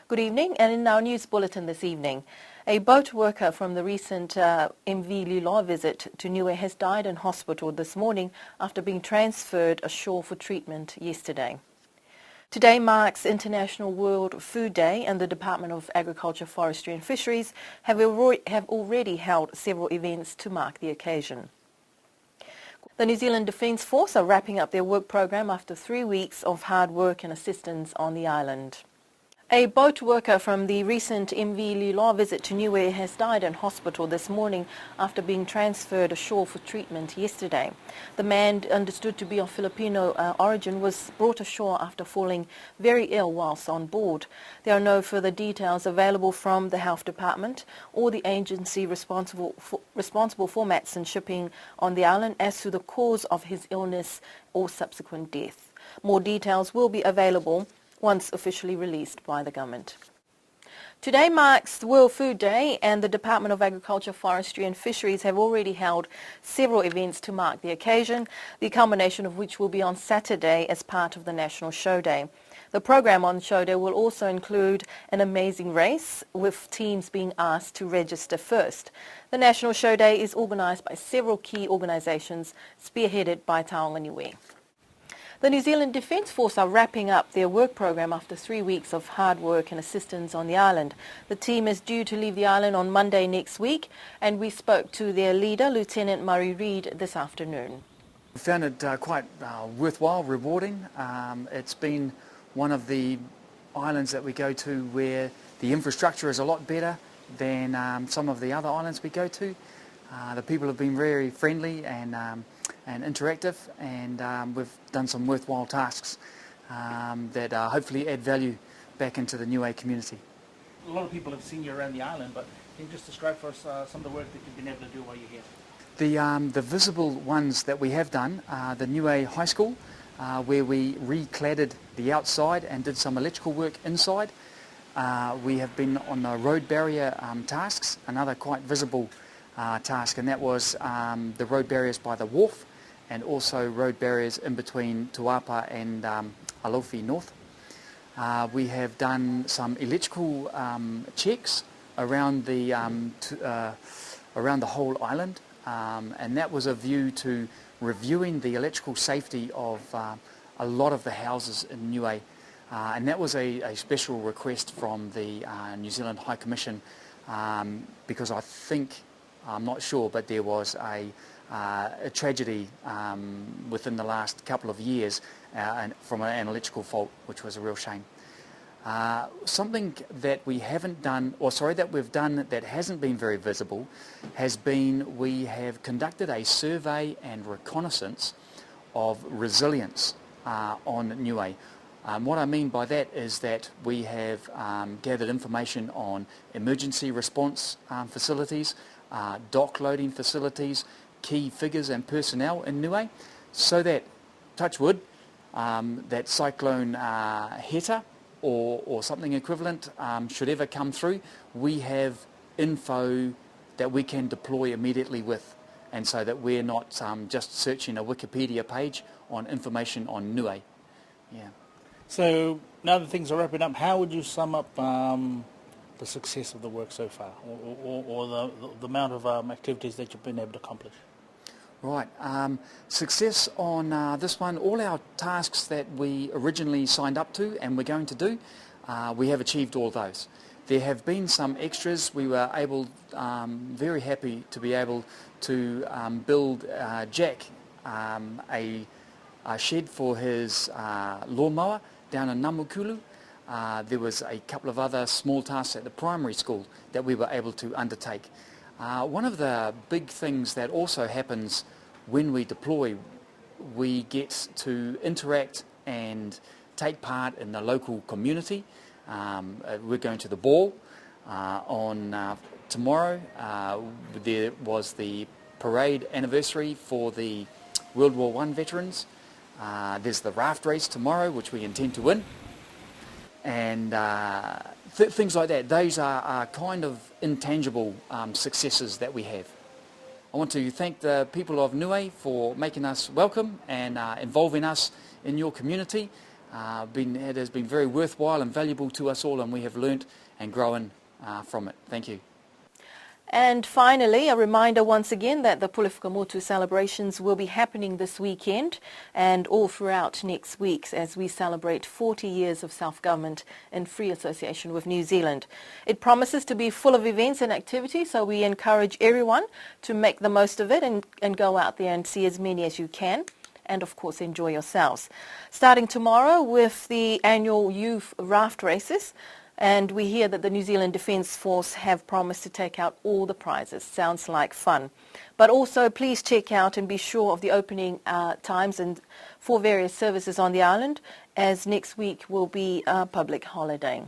Good evening, and in our news bulletin this evening, a boat worker from the recent MV Lilo visit to Niue has died in hospital this morning after being transferred ashore for treatment yesterday. Today marks International World Food Day, and the Department of Agriculture, Forestry and Fisheries have already held several events to mark the occasion. The New Zealand Defence Force are wrapping up their work program after 3 weeks of hard work and assistance on the island. A boat worker from the recent MV Lilo visit to Niue has died in hospital this morning after being transferred ashore for treatment yesterday. The man, understood to be of Filipino origin, was brought ashore after falling very ill whilst on board. There are no further details available from the Health Department or the agency responsible for mats and shipping on the island as to the cause of his illness or subsequent death. More details will be available once officially released by the government. Today marks World Food Day, and the Department of Agriculture, Forestry and Fisheries have already held several events to mark the occasion, the culmination of which will be on Saturday as part of the National Show Day. The program on Show Day will also include an amazing race, with teams being asked to register first. The National Show Day is organised by several key organisations, spearheaded by Taonga Niue. The New Zealand Defence Force are wrapping up their work program after 3 weeks of hard work and assistance on the island. The team is due to leave the island on Monday next week, and we spoke to their leader, Lieutenant Murray Reid, this afternoon. We found it quite worthwhile, rewarding. It's been one of the islands that we go to where the infrastructure is a lot better than some of the other islands we go to. The people have been very friendly and interactive, and we've done some worthwhile tasks that hopefully add value back into the Niue community. A lot of people have seen you around the island, but can you just describe for us some of the work that you've been able to do while you're here? The visible ones that we have done are the Niue High School, where we recladded the outside and did some electrical work inside. We have been on the road barrier tasks, another quite visible task, and that was the road barriers by the wharf, and also road barriers in between Tuapa and Alofi North. We have done some electrical checks around the whole island, and that was a view to reviewing the electrical safety of a lot of the houses in Niue, and that was a special request from the New Zealand High Commission, because I think, I'm not sure, but there was a tragedy within the last couple of years from an electrical fault, which was a real shame. Something that we haven't done, that we've done that hasn't been very visible, has been we have conducted a survey and reconnaissance of resilience on Niue. What I mean by that is that we have gathered information on emergency response facilities, dock loading facilities, key figures and personnel in Niue, so that, touch wood, that cyclone Heta or something equivalent should ever come through, we have info that we can deploy immediately with, and so that we're not just searching a Wikipedia page on information on Niue. Yeah. So now that things are wrapping up, how would you sum up the success of the work so far, or the amount of activities that you've been able to accomplish? Right. Success on this one, all our tasks that we originally signed up to and we're going to do, we have achieved all those. There have been some extras. We were very happy to be able to build Jack a shed for his lawnmower down in Namukulu. There was a couple of other small tasks at the primary school that we were able to undertake. One of the big things that also happens when we deploy, we get to interact and take part in the local community. We're going to the ball on tomorrow. There was the parade anniversary for the World War I veterans. There's the raft race tomorrow, which we intend to win. And things like that. Those are kind of intangible successes that we have. I want to thank the people of Niue for making us welcome and involving us in your community. it has been very worthwhile and valuable to us all, and we have learnt and grown from it. Thank you. And finally, a reminder once again that the Pulefukamotu celebrations will be happening this weekend and all throughout next week as we celebrate 40 years of self-government and free association with New Zealand. It promises to be full of events and activities, so we encourage everyone to make the most of it and go out there and see as many as you can. And of course enjoy yourselves. Starting tomorrow with the annual youth raft races. And we hear that the New Zealand Defence Force have promised to take out all the prizes. Sounds like fun. But also please check out and be sure of the opening times and for various services on the island, as next week will be a public holiday.